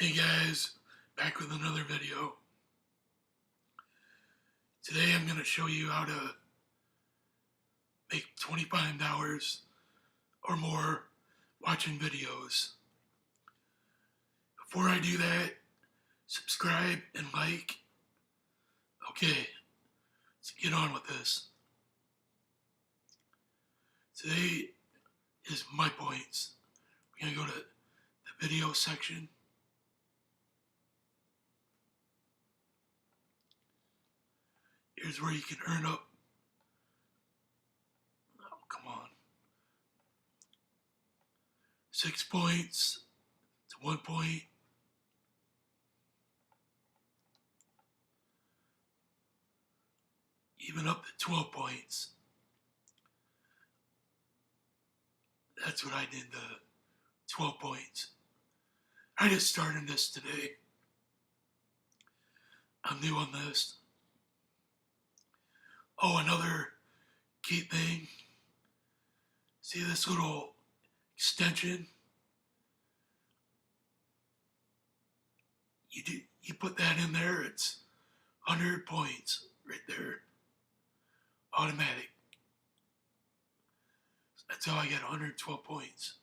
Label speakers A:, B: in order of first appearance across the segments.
A: Hey guys, back with another video. Today I'm going to show you how to make $25 or more watching videos. Before I do that, subscribe and like. Okay, let's get on with this. Today is my points. We're going to go to the video section. Here's where you can earn up. Oh, come on. 6 points to 1 point. Even up to 12 points. That's what I did, the 12 points. I just started this today. I'm new on this. Oh, another key thing. See this little extension? You put that in there, it's 100 points right there. Automatic. That's how I got 112 points.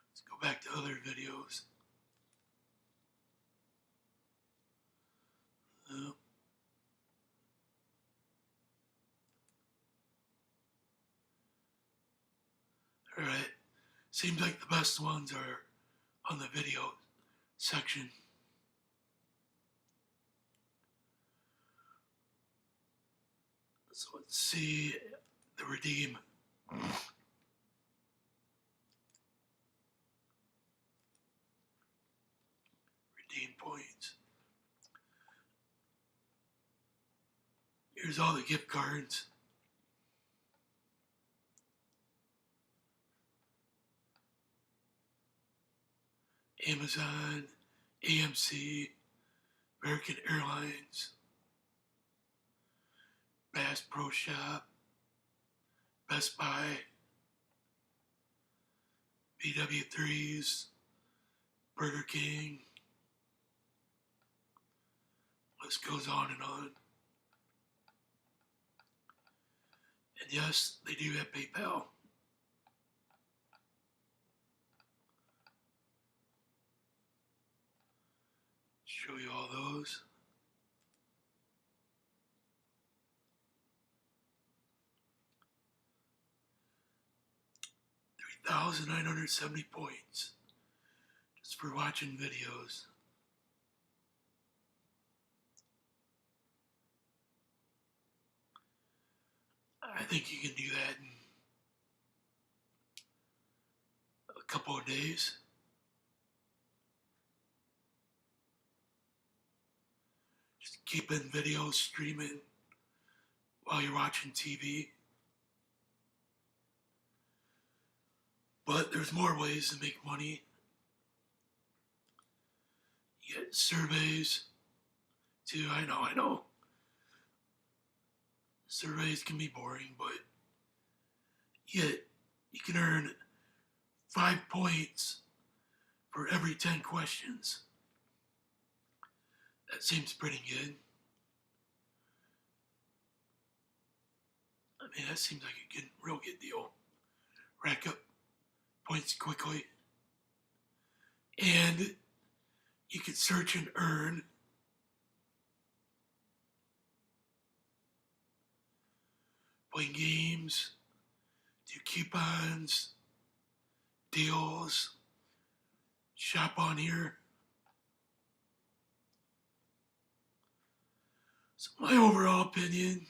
A: Let's go back to other videos. Alright, seems like the best ones are on the video section. So let's see the redeem. Redeem points. Here's all the gift cards. Amazon, AMC, American Airlines, Bass Pro Shop, Best Buy, BW3s, Burger King. List goes on and on. And yes, they do have PayPal. Show you all those. $3,970 points just for watching videos. I think you can do that in a couple of days. Just keeping videos streaming while you're watching TV. But there's more ways to make money. You get surveys too. I know. Surveys can be boring, but yet you can earn 5 points for every 10 questions. That seems pretty good. I mean, that seems like a real good deal. Rack up points quickly. And you can search and earn playing games, do coupons, deals, shop on here. So my overall opinion,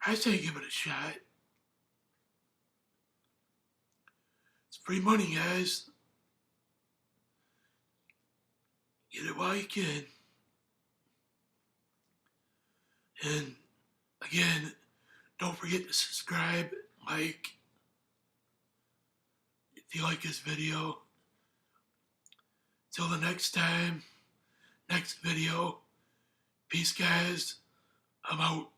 A: I say give it a shot. It's free money, guys. Get it while you can. And again, don't forget to subscribe, like, if you like this video. Till the next time, next video. Peace, guys. I'm out.